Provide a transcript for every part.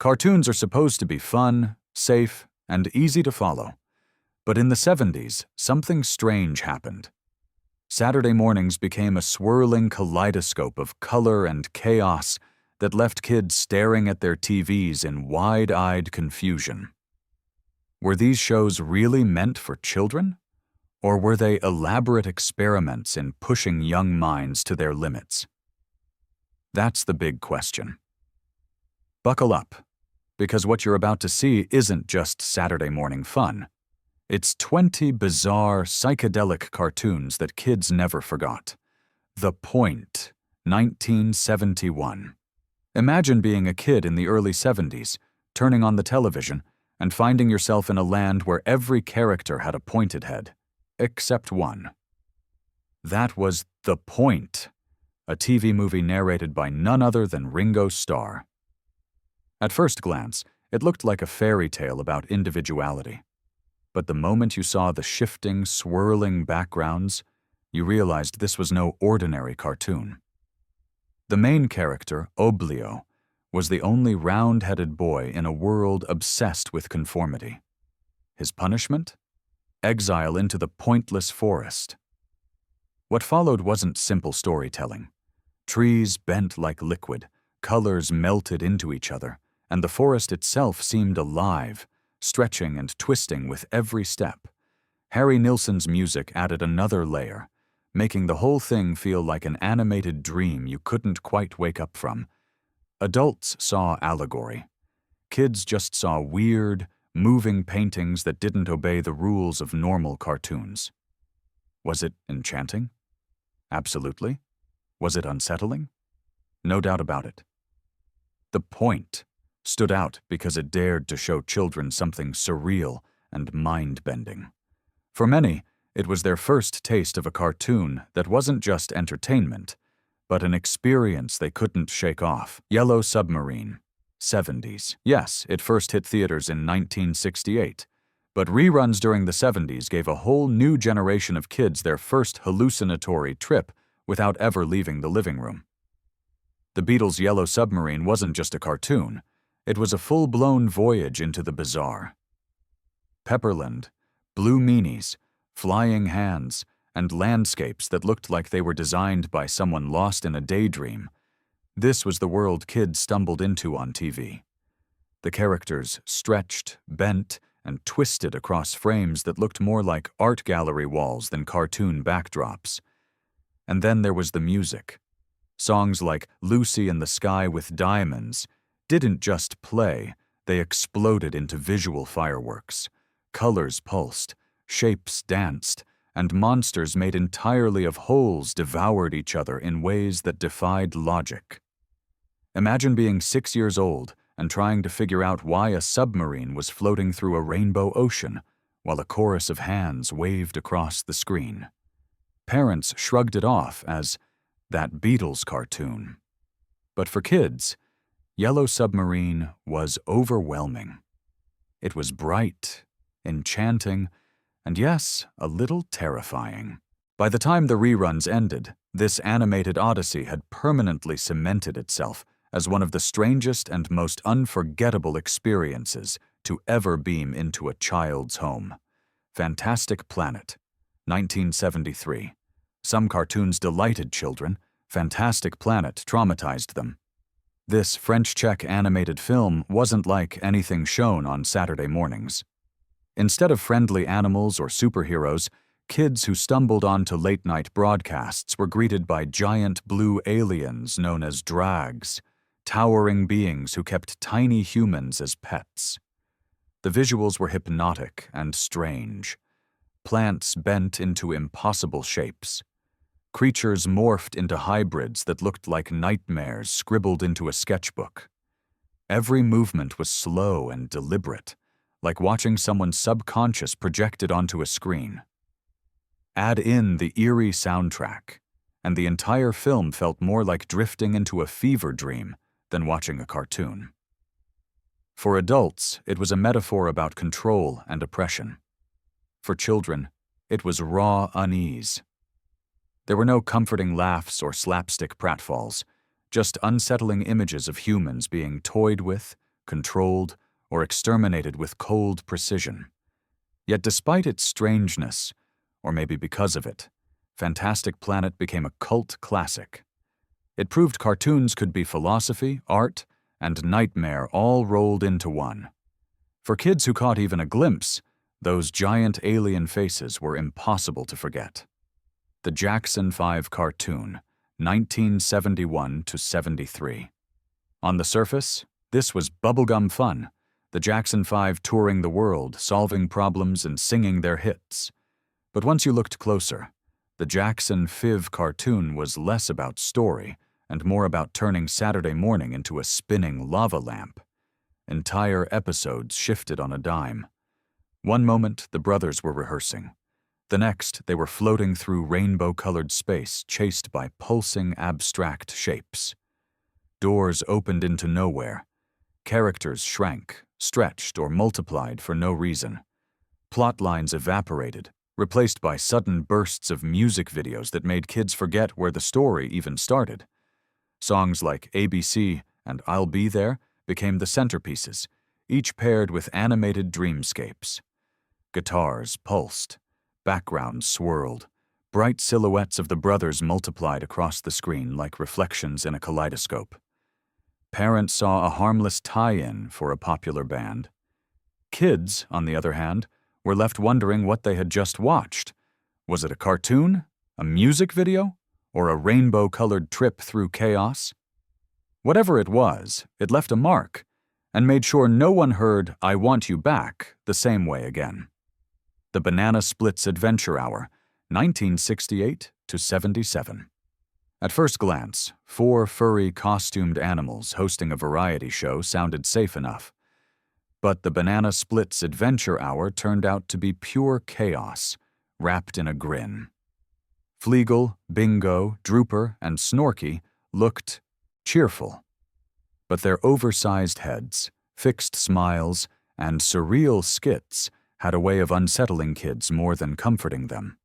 Cartoons are supposed to be fun, safe, and easy to follow. But in the 70s, something strange happened. Saturday mornings became a swirling kaleidoscope of color and chaos that left kids staring at their TVs in wide-eyed confusion. Were these shows really meant for children? Or were they elaborate experiments in pushing young minds to their limits? That's the big question. Buckle up, because what you're about to see isn't just Saturday morning fun. It's 20 bizarre, psychedelic cartoons that kids never forgot. The Point, 1971. Imagine being a kid in the early 70s, turning on the television, and finding yourself in a land where every character had a pointed head, except one. That was The Point, a TV movie narrated by none other than Ringo Starr. At first glance, it looked like a fairy tale about individuality. But the moment you saw the shifting, swirling backgrounds, you realized this was no ordinary cartoon. The main character, Oblio, was the only round-headed boy in a world obsessed with conformity. His punishment? Exile into the pointless forest. What followed wasn't simple storytelling. Trees bent like liquid, colors melted into each other, and the forest itself seemed alive, stretching and twisting with every step. Harry Nilsson's music added another layer, making the whole thing feel like an animated dream you couldn't quite wake up from. Adults saw allegory. Kids just saw weird, moving paintings that didn't obey the rules of normal cartoons. Was it enchanting? Absolutely. Was it unsettling? No doubt about it. The Point stood out because it dared to show children something surreal and mind-bending. For many, it was their first taste of a cartoon that wasn't just entertainment, but an experience they couldn't shake off. Yellow Submarine, 70s. Yes, it first hit theaters in 1968, but reruns during the 70s gave a whole new generation of kids their first hallucinatory trip without ever leaving the living room. The Beatles' Yellow Submarine wasn't just a cartoon. It was a full-blown voyage into the bizarre. Pepperland, blue meanies, flying hands, and landscapes that looked like they were designed by someone lost in a daydream. This was the world kids stumbled into on TV. The characters stretched, bent, and twisted across frames that looked more like art gallery walls than cartoon backdrops. And then there was the music. Songs like Lucy in the Sky with Diamonds didn't just play, they exploded into visual fireworks. Colors pulsed, shapes danced, and monsters made entirely of holes devoured each other in ways that defied logic. Imagine being 6 years old and trying to figure out why a submarine was floating through a rainbow ocean while a chorus of hands waved across the screen. Parents shrugged it off as that Beatles cartoon. But for kids, Yellow Submarine was overwhelming. It was bright, enchanting, and yes, a little terrifying. By the time the reruns ended, this animated odyssey had permanently cemented itself as one of the strangest and most unforgettable experiences to ever beam into a child's home. Fantastic Planet, 1973. Some cartoons delighted children. Fantastic Planet traumatized them. This French-Czech animated film wasn't like anything shown on Saturday mornings. Instead of friendly animals or superheroes, kids who stumbled onto late-night broadcasts were greeted by giant blue aliens known as drags, towering beings who kept tiny humans as pets. The visuals were hypnotic and strange. Plants bent into impossible shapes. Creatures morphed into hybrids that looked like nightmares scribbled into a sketchbook. Every movement was slow and deliberate, like watching someone's subconscious projected onto a screen. Add in the eerie soundtrack, and the entire film felt more like drifting into a fever dream than watching a cartoon. For adults, it was a metaphor about control and oppression. For children, it was raw unease. There were no comforting laughs or slapstick pratfalls, just unsettling images of humans being toyed with, controlled, or exterminated with cold precision. Yet despite its strangeness, or maybe because of it, Fantastic Planet became a cult classic. It proved cartoons could be philosophy, art, and nightmare all rolled into one. For kids who caught even a glimpse, those giant alien faces were impossible to forget. The Jackson 5 Cartoon, 1971–73. On the surface, this was bubblegum fun, the Jackson 5 touring the world, solving problems and singing their hits. But once you looked closer, the Jackson 5 Cartoon was less about story and more about turning Saturday morning into a spinning lava lamp. Entire episodes shifted on a dime. One moment, the brothers were rehearsing. The next, they were floating through rainbow-colored space, chased by pulsing, abstract shapes. Doors opened into nowhere. Characters shrank, stretched, or multiplied for no reason. Plot lines evaporated, replaced by sudden bursts of music videos that made kids forget where the story even started. Songs like ABC and I'll Be There became the centerpieces, each paired with animated dreamscapes. Guitars pulsed, backgrounds swirled, bright silhouettes of the brothers multiplied across the screen like reflections in a kaleidoscope. Parents saw a harmless tie-in for a popular band. Kids, on the other hand, were left wondering what they had just watched. Was it a cartoon, a music video, or a rainbow-colored trip through chaos? Whatever it was, it left a mark and made sure no one heard "I Want You Back" the same way again. The Banana Splits Adventure Hour, 1968–77. At first glance, 4 furry costumed animals hosting a variety show sounded safe enough. But the Banana Splits Adventure Hour turned out to be pure chaos, wrapped in a grin. Fleagle, Bingo, Drooper, and Snorky looked cheerful. But their oversized heads, fixed smiles, and surreal skits had a way of unsettling kids more than comforting them.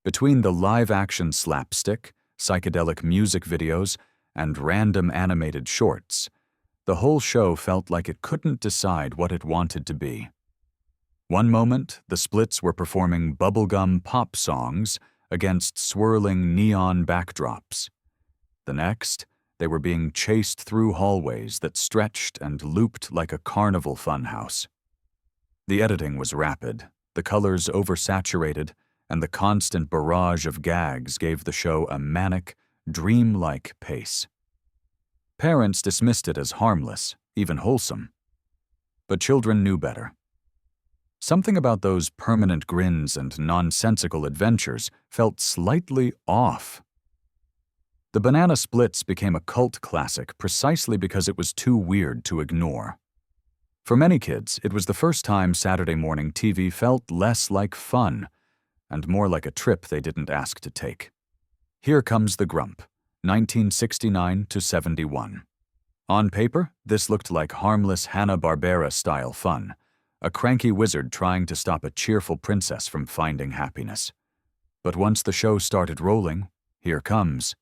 Between the live-action slapstick, psychedelic music videos, and random animated shorts, the whole show felt like it couldn't decide what it wanted to be. One moment, the Splits were performing bubblegum pop songs against swirling neon backdrops. The next, they were being chased through hallways that stretched and looped like a carnival funhouse. The editing was rapid, the colors oversaturated, and the constant barrage of gags gave the show a manic, dreamlike pace. Parents dismissed it as harmless, even wholesome. But children knew better. Something about those permanent grins and nonsensical adventures felt slightly off. The Banana Splits became a cult classic precisely because it was too weird to ignore. For many kids, it was the first time Saturday morning TV felt less like fun and more like a trip they didn't ask to take. Here Comes the Grump, 1969–71. On paper, this looked like harmless Hanna-Barbera-style fun, a cranky wizard trying to stop a cheerful princess from finding happiness. But once the show started rolling, here comes.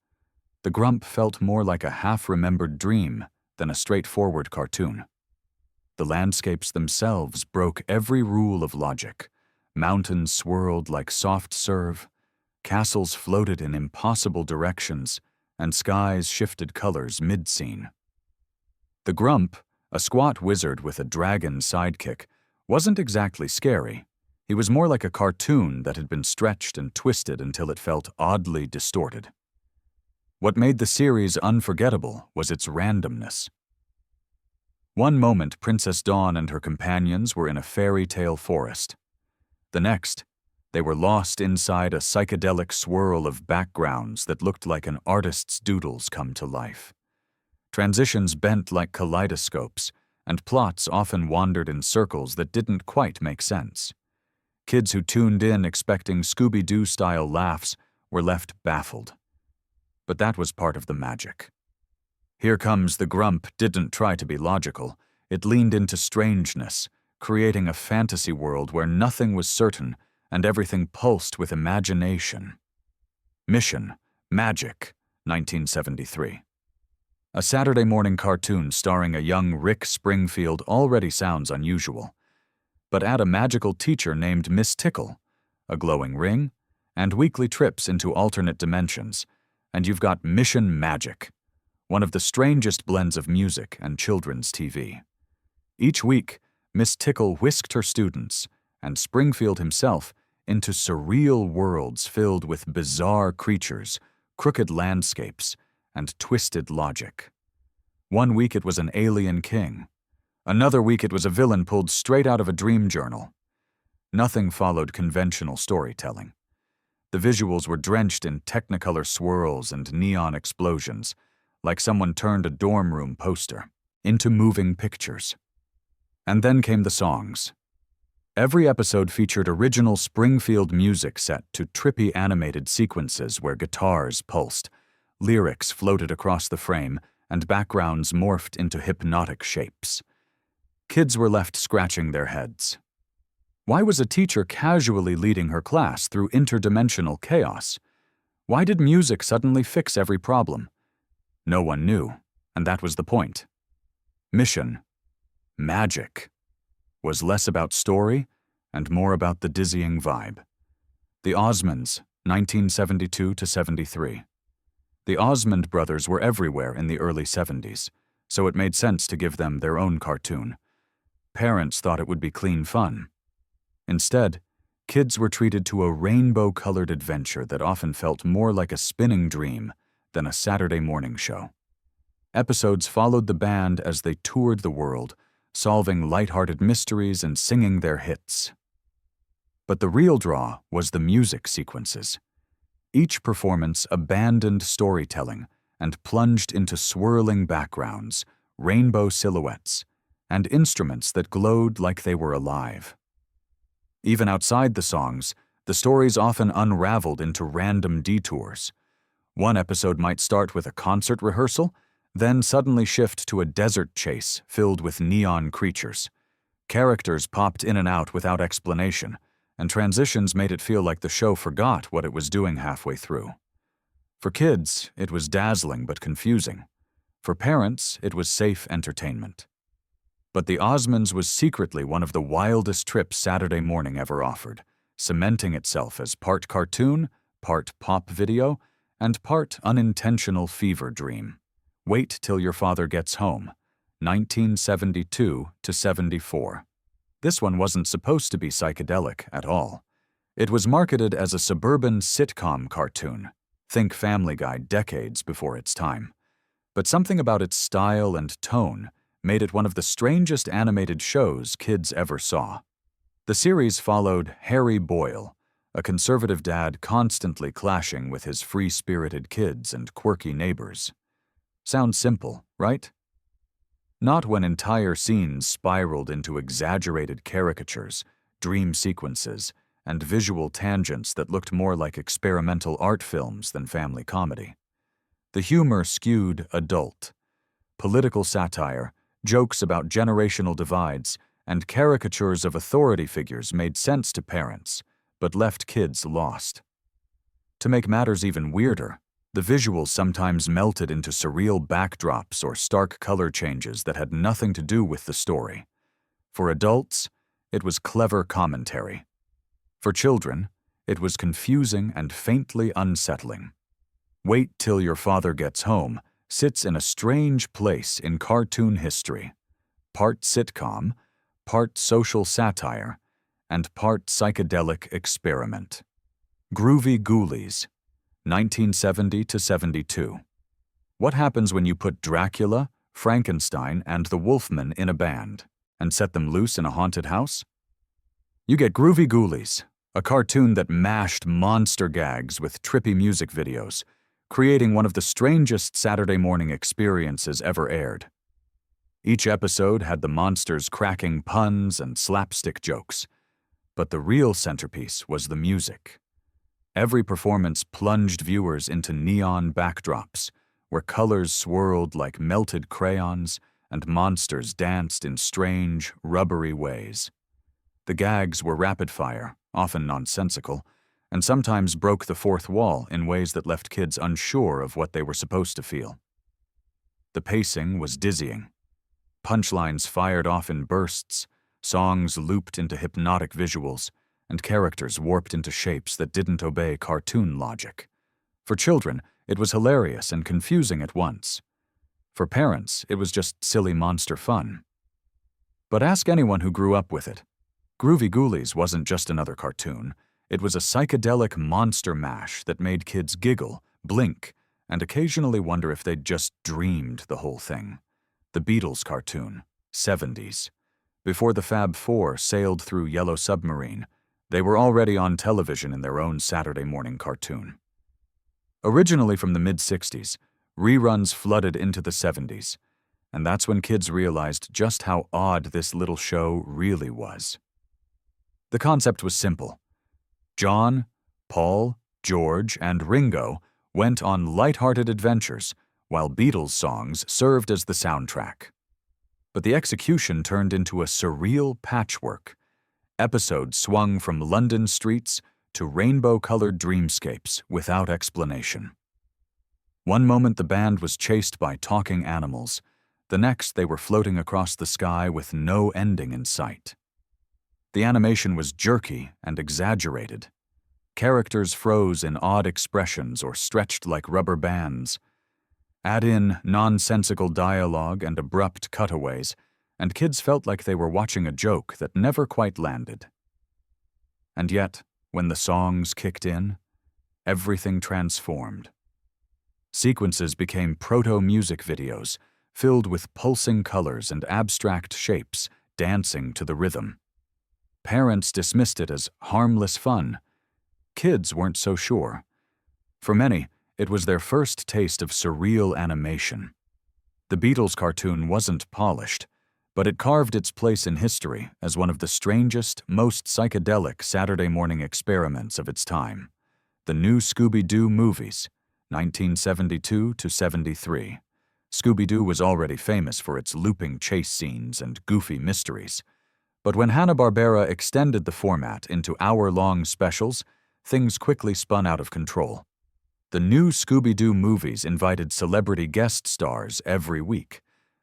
The Grump felt more like a half-remembered dream than a straightforward cartoon. The landscapes themselves broke every rule of logic. Mountains swirled like soft serve, castles floated in impossible directions, and skies shifted colors mid-scene. The Grump, a squat wizard with a dragon sidekick, wasn't exactly scary. He was more like a cartoon that had been stretched and twisted until it felt oddly distorted. What made the series unforgettable was its randomness. One moment, Princess Dawn and her companions were in a fairy tale forest. The next, they were lost inside a psychedelic swirl of backgrounds that looked like an artist's doodles come to life. Transitions bent like kaleidoscopes, and plots often wandered in circles that didn't quite make sense. Kids who tuned in expecting Scooby-Doo-style laughs were left baffled. But that was part of the magic. Here Comes the Grump didn't try to be logical. It leaned into strangeness, creating a fantasy world where nothing was certain and everything pulsed with imagination. Mission, Magic, 1973. A Saturday morning cartoon starring a young Rick Springfield already sounds unusual. But add a magical teacher named Miss Tickle, a glowing ring, and weekly trips into alternate dimensions, and you've got Mission Magic, one of the strangest blends of music and children's TV. Each week, Miss Tickle whisked her students, and Springfield himself, into surreal worlds filled with bizarre creatures, crooked landscapes, and twisted logic. One week it was an alien king. Another week it was a villain pulled straight out of a dream journal. Nothing followed conventional storytelling. The visuals were drenched in technicolor swirls and neon explosions, like someone turned a dorm room poster into moving pictures. And then came the songs. Every episode featured original Springfield music set to trippy animated sequences where guitars pulsed, lyrics floated across the frame, and backgrounds morphed into hypnotic shapes. Kids were left scratching their heads. Why was a teacher casually leading her class through interdimensional chaos? Why did music suddenly fix every problem? No one knew, and that was the point. Mission, magic, was less about story and more about the dizzying vibe. The Osmonds, 1972 to 73. The Osmond brothers were everywhere in the early 70s, so it made sense to give them their own cartoon. Parents thought it would be clean fun. Instead, kids were treated to a rainbow-colored adventure that often felt more like a spinning dream than a Saturday morning show. Episodes followed the band as they toured the world, solving lighthearted mysteries and singing their hits. But the real draw was the music sequences. Each performance abandoned storytelling and plunged into swirling backgrounds, rainbow silhouettes, and instruments that glowed like they were alive. Even outside the songs, the stories often unraveled into random detours. One episode might start with a concert rehearsal, then suddenly shift to a desert chase filled with neon creatures. Characters popped in and out without explanation, and transitions made it feel like the show forgot what it was doing halfway through. For kids, it was dazzling but confusing. For parents, it was safe entertainment. But the Osmonds was secretly one of the wildest trips Saturday morning ever offered, cementing itself as part cartoon, part pop video, and part unintentional fever dream. Wait Till Your Father Gets Home, 1972 to 74. This one wasn't supposed to be psychedelic at all. It was marketed as a suburban sitcom cartoon. Think Family Guy decades before its time. But something about its style and tone made it one of the strangest animated shows kids ever saw. The series followed Harry Boyle, a conservative dad constantly clashing with his free-spirited kids and quirky neighbors. Sounds simple, right? Not when entire scenes spiraled into exaggerated caricatures, dream sequences, and visual tangents that looked more like experimental art films than family comedy. The humor skewed adult. Political satire, jokes about generational divides, and caricatures of authority figures made sense to parents, but left kids lost. To make matters even weirder, the visuals sometimes melted into surreal backdrops or stark color changes that had nothing to do with the story. For adults, it was clever commentary. For children, it was confusing and faintly unsettling. Wait Till Your Father Gets Home sits in a strange place in cartoon history, part sitcom, part social satire, and part psychedelic experiment. Groovy Ghoulies, 1970 to 72. What happens when you put Dracula, Frankenstein, and the Wolfman in a band and set them loose in a haunted house? You get Groovy Ghoulies, a cartoon that mashed monster gags with trippy music videos, creating one of the strangest Saturday morning experiences ever aired. Each episode had the monsters cracking puns and slapstick jokes, but the real centerpiece was the music. Every performance plunged viewers into neon backdrops, where colors swirled like melted crayons and monsters danced in strange, rubbery ways. The gags were rapid-fire, often nonsensical, and sometimes broke the fourth wall in ways that left kids unsure of what they were supposed to feel. The pacing was dizzying. Punchlines fired off in bursts, songs looped into hypnotic visuals, and characters warped into shapes that didn't obey cartoon logic. For children, it was hilarious and confusing at once. For parents, it was just silly monster fun. But ask anyone who grew up with it. Groovy Ghoulies wasn't just another cartoon. It was a psychedelic monster mash that made kids giggle, blink, and occasionally wonder if they'd just dreamed the whole thing. The Beatles Cartoon, 70s. Before the Fab Four sailed through Yellow Submarine, they were already on television in their own Saturday morning cartoon. Originally from the mid-60s, reruns flooded into the 70s, and that's when kids realized just how odd this little show really was. The concept was simple. John, Paul, George, and Ringo went on light-hearted adventures, while Beatles songs served as the soundtrack. But the execution turned into a surreal patchwork. Episodes swung from London streets to rainbow-colored dreamscapes without explanation. One moment the band was chased by talking animals, the next they were floating across the sky with no ending in sight. The animation was jerky and exaggerated. Characters froze in odd expressions or stretched like rubber bands. Add in nonsensical dialogue and abrupt cutaways, and kids felt like they were watching a joke that never quite landed. And yet, when the songs kicked in, everything transformed. Sequences became proto-music videos, filled with pulsing colors and abstract shapes dancing to the rhythm. Parents dismissed it as harmless fun. Kids weren't so sure. For many, it was their first taste of surreal animation. The Beatles cartoon wasn't polished, but it carved its place in history as one of the strangest, most psychedelic Saturday morning experiments of its time. The new Scooby-Doo Movies, 1972 to 73. Scooby-Doo was already famous for its looping chase scenes and goofy mysteries. But when Hanna-Barbera extended the format into hour-long specials, things quickly spun out of control. The new Scooby-Doo movies invited celebrity guest stars every week,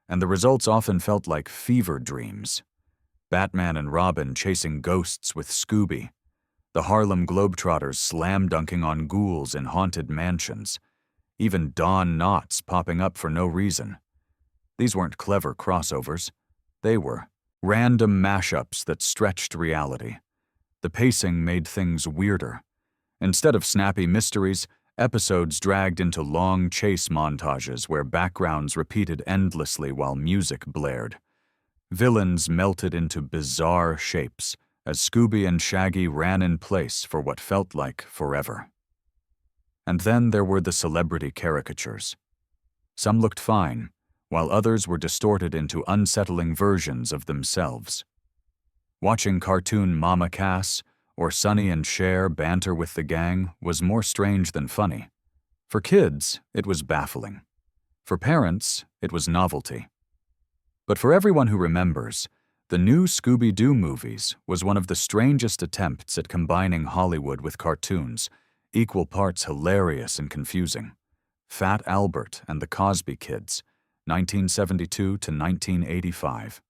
and the results often felt like fever dreams. Batman and Robin chasing ghosts with Scooby, the Harlem Globetrotters slam-dunking on ghouls in haunted mansions, even Don Knotts popping up for no reason. These weren't clever crossovers. They were random mashups that stretched reality. The pacing made things weirder. Instead of snappy mysteries, episodes dragged into long chase montages where backgrounds repeated endlessly while music blared. Villains melted into bizarre shapes as Scooby and Shaggy ran in place for what felt like forever. And then there were the celebrity caricatures. Some looked fine, while others were distorted into unsettling versions of themselves. Watching cartoon Mama Cass or Sonny and Cher banter with the gang was more strange than funny. For kids, it was baffling. For parents, it was novelty. But for everyone who remembers, the new Scooby-Doo movies was one of the strangest attempts at combining Hollywood with cartoons, equal parts hilarious and confusing. Fat Albert and the Cosby Kids, 1972 to 1985.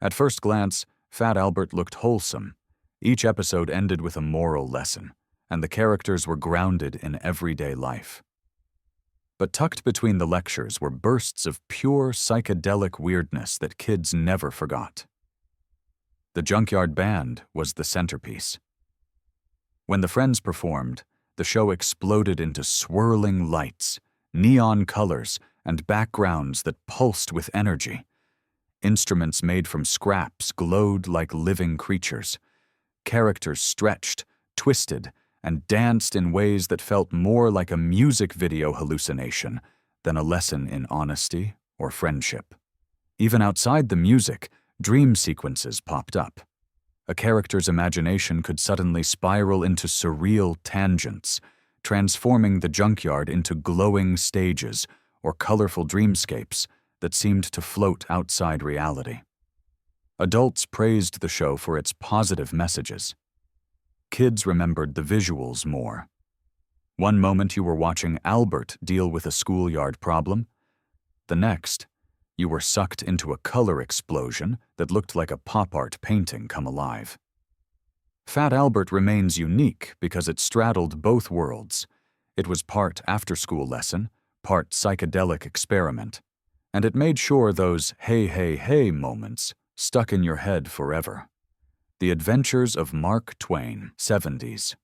At first glance, Fat Albert looked wholesome. Each episode ended with a moral lesson, and the characters were grounded in everyday life. But tucked between the lectures were bursts of pure psychedelic weirdness that kids never forgot. The Junkyard Band was the centerpiece. When the Friends performed, the show exploded into swirling lights, neon colors, and backgrounds that pulsed with energy. Instruments made from scraps glowed like living creatures. Characters stretched, twisted, and danced in ways that felt more like a music video hallucination than a lesson in honesty or friendship. Even outside the music, dream sequences popped up. A character's imagination could suddenly spiral into surreal tangents, transforming the junkyard into glowing stages or colorful dreamscapes that seemed to float outside reality. Adults praised the show for its positive messages. Kids remembered the visuals more. One moment you were watching Albert deal with a schoolyard problem. The next, you were sucked into a color explosion that looked like a pop art painting come alive. Fat Albert remains unique because it straddled both worlds. It was part after-school lesson, part psychedelic experiment, and it made sure those hey, hey, hey moments stuck in your head forever. The Adventures of Mark Twain, 70s.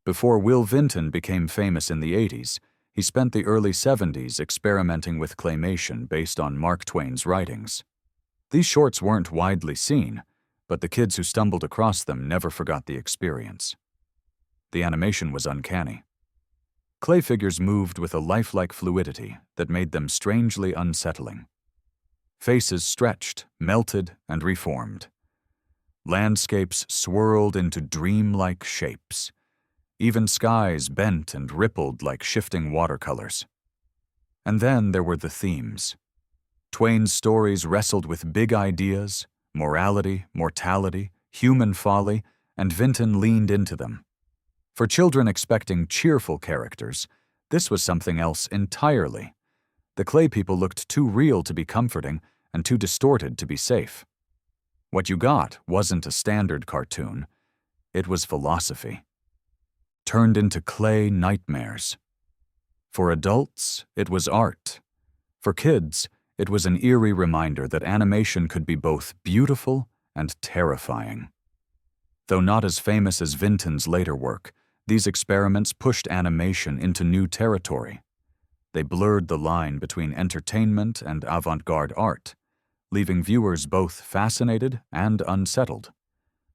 Before Will Vinton became famous in the 80s, he spent the early 70s experimenting with claymation based on Mark Twain's writings. These shorts weren't widely seen, but the kids who stumbled across them never forgot the experience. The animation was uncanny. Clay figures moved with a lifelike fluidity that made them strangely unsettling. Faces stretched, melted, and reformed. Landscapes swirled into dreamlike shapes. Even skies bent and rippled like shifting watercolors. And then there were the themes. Twain's stories wrestled with big ideas, morality, mortality, human folly, and Vinton leaned into them. For children expecting cheerful characters, this was something else entirely. The clay people looked too real to be comforting and too distorted to be safe. What you got wasn't a standard cartoon. It was philosophy. Turned into clay nightmares. For adults, it was art. For kids, it was an eerie reminder that animation could be both beautiful and terrifying. Though not as famous as Vinton's later work, these experiments pushed animation into new territory. They blurred the line between entertainment and avant-garde art, leaving viewers both fascinated and unsettled.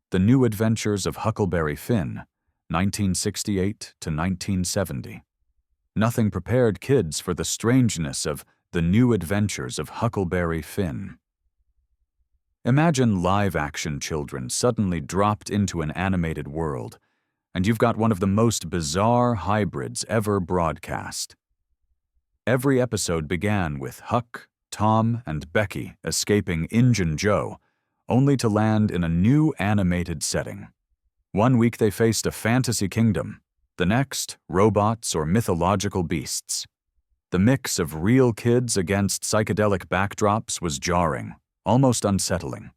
The New Adventures of Huckleberry Finn, 1968 to 1970. Nothing prepared kids for the strangeness of The New Adventures of Huckleberry Finn. Imagine live-action children suddenly dropped into an animated world, and you've got one of the most bizarre hybrids ever broadcast. Every episode began with Huck, Tom, and Becky escaping Injun Joe, only to land in a new animated setting. One week they faced a fantasy kingdom, the next, robots or mythological beasts. The mix of real kids against psychedelic backdrops was jarring, almost unsettling.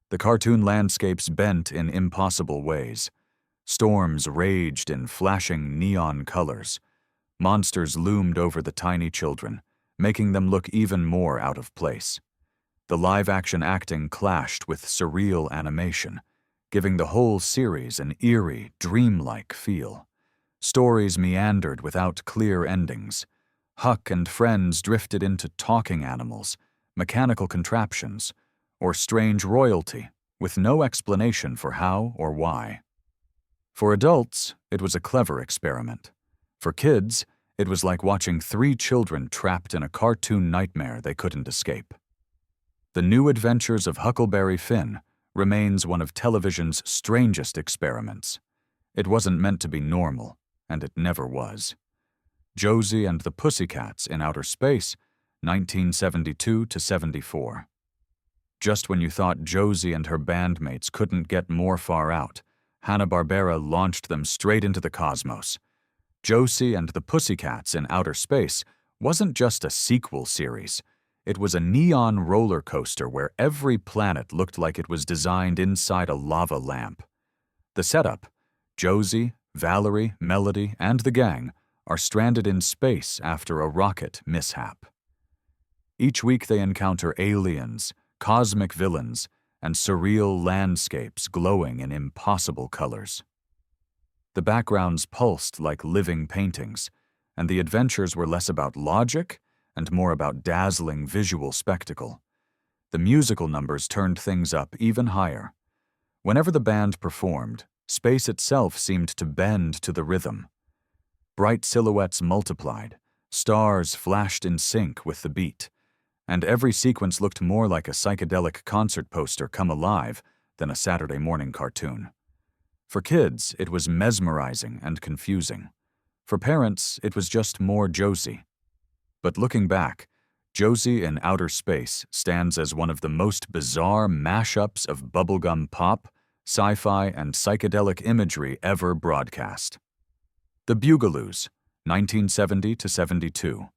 The cartoon landscapes bent in impossible ways. Storms raged in flashing neon colors. Monsters loomed over the tiny children, making them look even more out of place. The live-action acting clashed with surreal animation, giving the whole series an eerie, dreamlike feel. Stories meandered without clear endings. Huck and friends drifted into talking animals, mechanical contraptions, or strange royalty, with no explanation for how or why. For adults, it was a clever experiment. For kids, it was like watching three children trapped in a cartoon nightmare they couldn't escape. The New Adventures of Huckleberry Finn remains one of television's strangest experiments. It wasn't meant to be normal, and it never was. Josie and the Pussycats in Outer Space, 1972 to 74. Just when you thought Josie and her bandmates couldn't get more far out, Hanna-Barbera launched them straight into the cosmos. Josie and the Pussycats in Outer Space wasn't just a sequel series. It was a neon roller coaster where every planet looked like it was designed inside a lava lamp. The setup: Josie, Valerie, Melody, and the gang are stranded in space after a rocket mishap. Each week they encounter aliens, cosmic villains, and surreal landscapes glowing in impossible colors. The backgrounds pulsed like living paintings, and the adventures were less about logic and more about dazzling visual spectacle. The musical numbers turned things up even higher. Whenever the band performed, space itself seemed to bend to the rhythm. Bright silhouettes multiplied, stars flashed in sync with the beat, and every sequence looked more like a psychedelic concert poster come alive than a Saturday morning cartoon. For kids, it was mesmerizing and confusing. For parents, it was just more Josie. But looking back, Josie in Outer Space stands as one of the most bizarre mashups of bubblegum pop, sci-fi, and psychedelic imagery ever broadcast. The Bugaloos, 1970 to 72.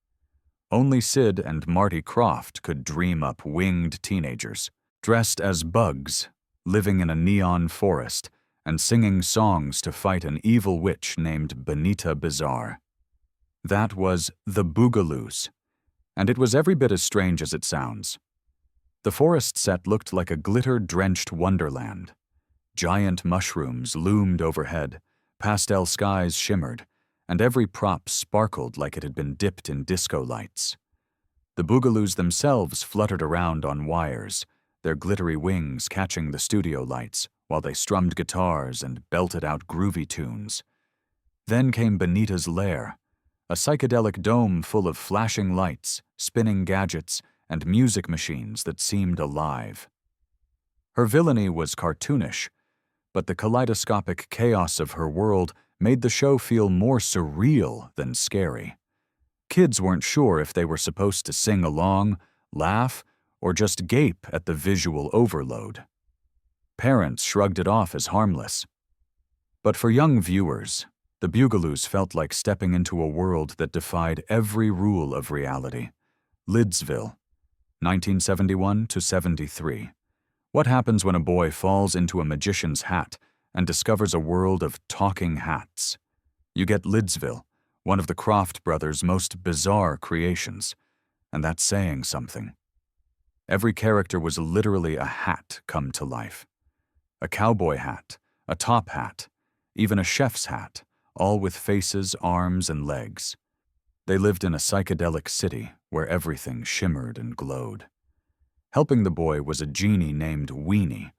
Only Sid and Marty Krofft could dream up winged teenagers, dressed as bugs, living in a neon forest, and singing songs to fight an evil witch named Benita Bizarre. That was the Bugaloos, and it was every bit as strange as it sounds. The forest set looked like a glitter-drenched wonderland. Giant mushrooms loomed overhead, pastel skies shimmered, and every prop sparkled like it had been dipped in disco lights. The Bugaloos themselves fluttered around on wires, their glittery wings catching the studio lights while they strummed guitars and belted out groovy tunes. Then came Benita's lair, a psychedelic dome full of flashing lights, spinning gadgets, and music machines that seemed alive. Her villainy was cartoonish, but the kaleidoscopic chaos of her world made the show feel more surreal than scary. Kids weren't sure if they were supposed to sing along, laugh, or just gape at the visual overload. Parents shrugged it off as harmless. But for young viewers, the Bugaloos felt like stepping into a world that defied every rule of reality. Lidsville, 1971 to 73. What happens when a boy falls into a magician's hat and discovers a world of talking hats? You get Lidsville, one of the Krofft brothers' most bizarre creations, and that's saying something. Every character was literally a hat come to life. A cowboy hat, a top hat, even a chef's hat, all with faces, arms, and legs. They lived in a psychedelic city where everything shimmered and glowed. Helping the boy was a genie named Weenie,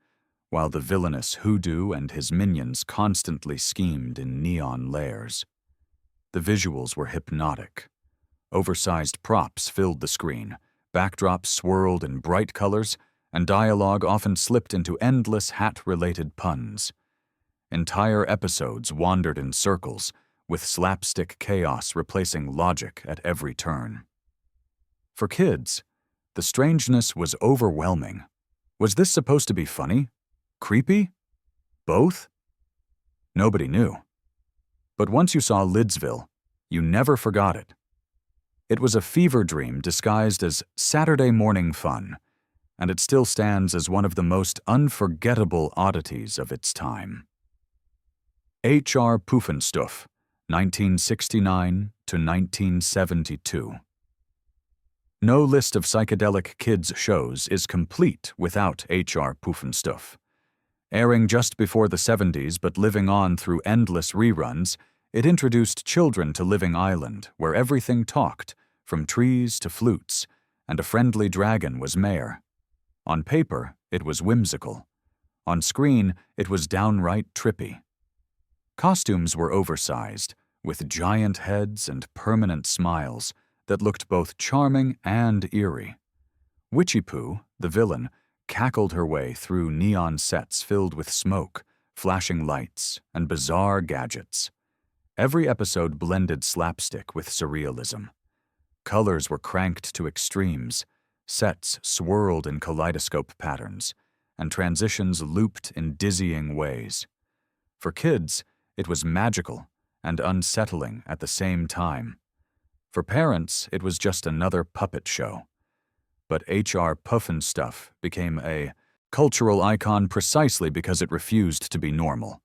while the villainous Hoodoo and his minions constantly schemed in neon lairs. The visuals were hypnotic. Oversized props filled the screen, backdrops swirled in bright colors, and dialogue often slipped into endless hat-related puns. Entire episodes wandered in circles, with slapstick chaos replacing logic at every turn. For kids, the strangeness was overwhelming. Was this supposed to be funny? Creepy? Both? Nobody knew. But once you saw Lidsville, you never forgot it. It was a fever dream disguised as Saturday morning fun, and it still stands as one of the most unforgettable oddities of its time. H.R. Pufnstuf, 1969 to 1972. No list of psychedelic kids shows is complete without H.R. Pufnstuf. Airing just before the 70s but living on through endless reruns, it introduced children to Living Island, where everything talked, from trees to flutes, and a friendly dragon was mayor. On paper, it was whimsical. On screen, it was downright trippy. Costumes were oversized, with giant heads and permanent smiles that looked both charming and eerie. Witchy Poo, the villain, cackled her way through neon sets filled with smoke, flashing lights, and bizarre gadgets. Every episode blended slapstick with surrealism. Colors were cranked to extremes, sets swirled in kaleidoscope patterns, and transitions looped in dizzying ways. For kids, it was magical and unsettling at the same time. For parents, it was just another puppet show. But H.R. Pufnstuf became a cultural icon precisely because it refused to be normal.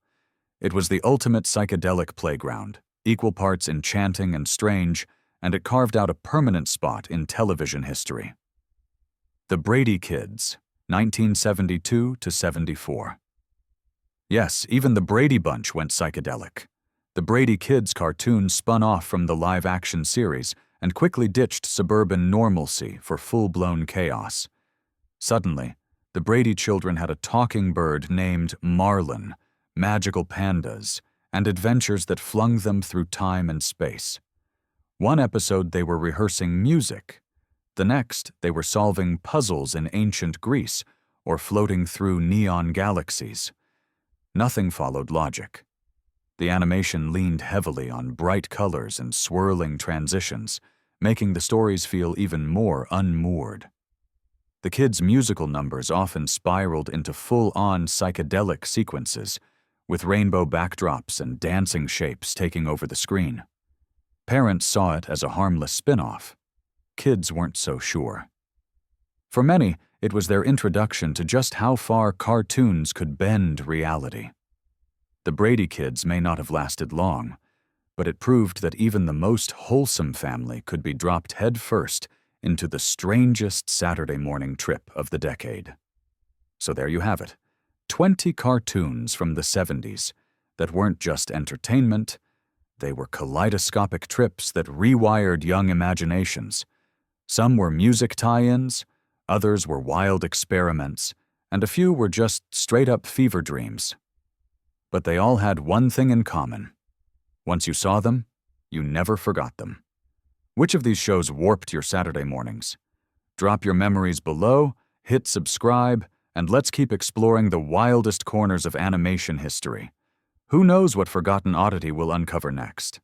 It was the ultimate psychedelic playground, equal parts enchanting and strange, and it carved out a permanent spot in television history. The Brady Kids, 1972 to 74. Yes, even the Brady Bunch went psychedelic. The Brady Kids cartoon spun off from the live-action series and quickly ditched suburban normalcy for full-blown chaos. Suddenly, the Brady children had a talking bird named Marlin, magical pandas, and adventures that flung them through time and space. One episode they were rehearsing music. The next, they were solving puzzles in ancient Greece or floating through neon galaxies. Nothing followed logic. The animation leaned heavily on bright colors and swirling transitions, making the stories feel even more unmoored. The kids' musical numbers often spiraled into full-on psychedelic sequences, with rainbow backdrops and dancing shapes taking over the screen. Parents saw it as a harmless spin-off. kids weren't so sure. For many, it was their introduction to just how far cartoons could bend reality. The Brady Kids may not have lasted long, but it proved that even the most wholesome family could be dropped headfirst into the strangest Saturday morning trip of the decade. So there you have it, 20 cartoons from the 70s that weren't just entertainment, they were kaleidoscopic trips that rewired young imaginations. Some were music tie-ins, others were wild experiments, and a few were just straight-up fever dreams. But they all had one thing in common. Once you saw them, you never forgot them. Which of these shows warped your Saturday mornings? Drop your memories below, hit subscribe, and let's keep exploring the wildest corners of animation history. Who knows what forgotten oddity we'll uncover next?